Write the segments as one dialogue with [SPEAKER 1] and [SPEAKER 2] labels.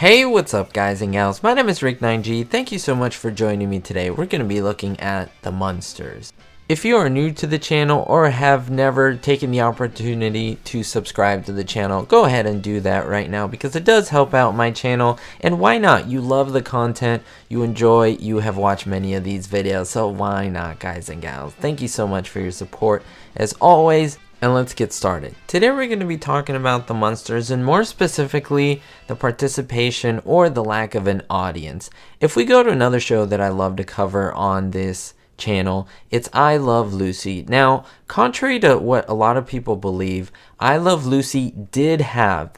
[SPEAKER 1] Hey, what's up guys and gals? My name is Rick9G. Thank you so much for joining me today. We're going to be looking at the Munsters. If you are new to the channel or have never taken the opportunity to subscribe to the channel, go ahead and do that right now because it does help out my channel. And why not? You love the content, you enjoy, you have watched many of these videos, so why not, guys and gals? Thank you so much for your support as always. And let's get started. Today we're going to be talking about the Munsters and more specifically the participation or the lack of an audience. If we go to another show that I love to cover on this channel, it's I Love Lucy. Now, contrary to what a lot of people believe, I Love Lucy did have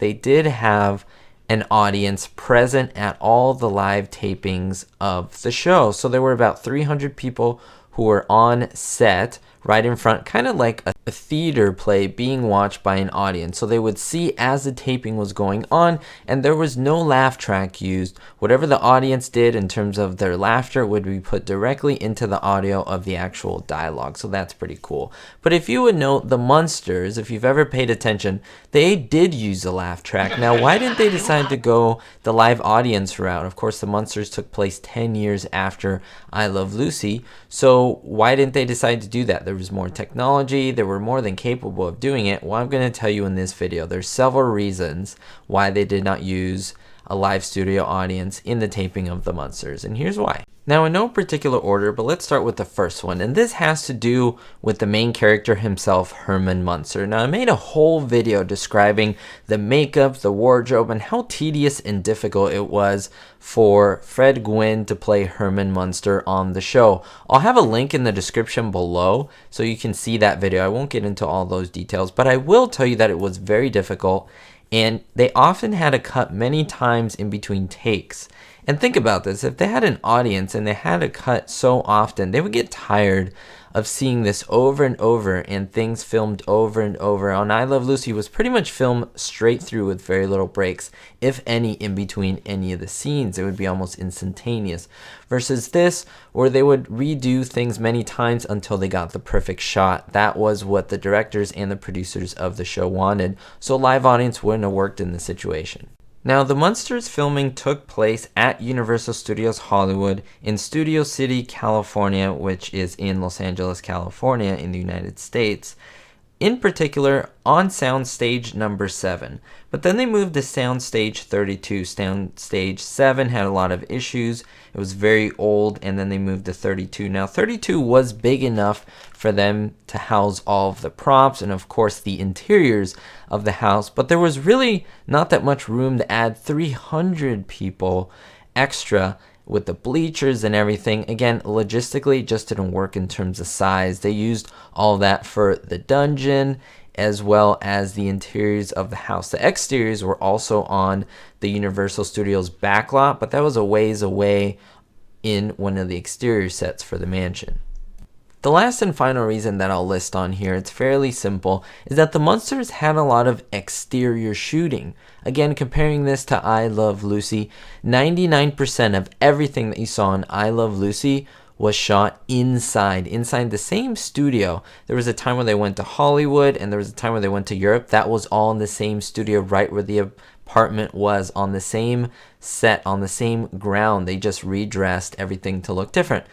[SPEAKER 1] an audience present at all the live tapings of the show. So there were about 300 people who were on set right in front, kind of like a theater play being watched by an audience. So they would see as the taping was going on, and there was no laugh track used. Whatever the audience did in terms of their laughter would be put directly into the audio of the actual dialogue. So that's pretty cool. But if you would note, the Munsters, if you've ever paid attention, they did use a laugh track. Now, why didn't they decide to go the live audience route? Of course, the Munsters took place 10 years after I Love Lucy. So why didn't they decide to do that? There was more technology. They were more than capable of doing it. Well, I'm going to tell you in this video. There's several reasons why they did not use a live studio audience in the taping of the Munsters, and here's why. Now, in no particular order, but let's start with the first one, and this has to do with the main character himself, Herman Munster. Now, I made a whole video describing the makeup, the wardrobe, and how tedious and difficult it was for Fred Gwynne to play Herman Munster on the show. I'll have a link in the description below so you can see that video. I won't get into all those details, but I will tell you that it was very difficult, and they often had to cut many times in between takes. And think about this, if they had an audience and they had to cut so often, they would get tired of seeing this over and over and things filmed over and over. On I Love Lucy was pretty much filmed straight through with very little breaks, if any, in between any of the scenes. It would be almost instantaneous. Versus this, where they would redo things many times until they got the perfect shot. That was what the directors and the producers of the show wanted, so a live audience wouldn't have worked in this situation. Now, the Munsters filming took place at Universal Studios Hollywood in Studio City, California, which is in Los Angeles, California in the United States. In particular, on soundstage number 7. But then they moved to soundstage 32. Soundstage 7 had a lot of issues. It was very old, and then they moved to 32. Now, 32 was big enough for them to house all of the props and, of course, the interiors of the house. But there was really not that much room to add 300 people extra with the bleachers and everything. Again, logistically, it just didn't work in terms of size. They used all that for the dungeon as well as the interiors of the house. The exteriors were also on the Universal Studios backlot, but that was a ways away in one of the exterior sets for the mansion. The last and final reason that I'll list on here, it's fairly simple, is that the Munsters had a lot of exterior shooting. Again, comparing this to I Love Lucy, 99% of everything that you saw in I Love Lucy was shot inside the same studio. There was a time where they went to Hollywood and there was a time where they went to Europe. That was all in the same studio, right where the apartment was, on the same set, on the same ground. They just redressed everything to look different.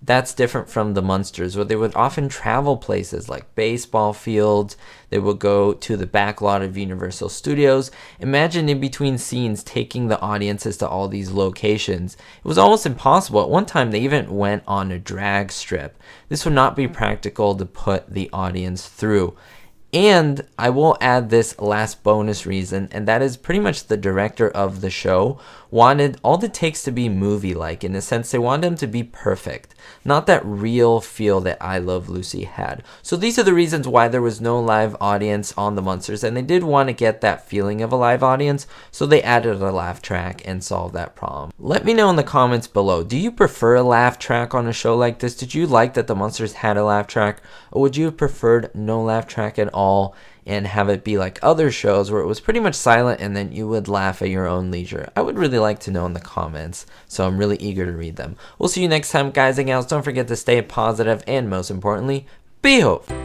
[SPEAKER 1] That's different from the Munsters, where they would often travel places like baseball fields. They would go to the back lot of Universal Studios. Imagine in between scenes taking the audiences to all these locations. It was almost impossible. At one time, they even went on a drag strip. This would not be practical to put the audience through. And I will add this last bonus reason, and that is pretty much the director of the show wanted all the takes to be movie-like. In a sense, they wanted them to be perfect, not that real feel that I Love Lucy had. So these are the reasons why there was no live audience on the Munsters, and they did want to get that feeling of a live audience, so they added a laugh track and solved that problem. Let me know in the comments below, do you prefer a laugh track on a show like this? Did you like that the Munsters had a laugh track, or would you have preferred no laugh track at all and have it be like other shows where it was pretty much silent and then you would laugh at your own leisure? I would really like to know in the comments, so I'm really eager to read them. We'll see you next time, guys and gals. Don't forget to stay positive and, most importantly, be hopeful.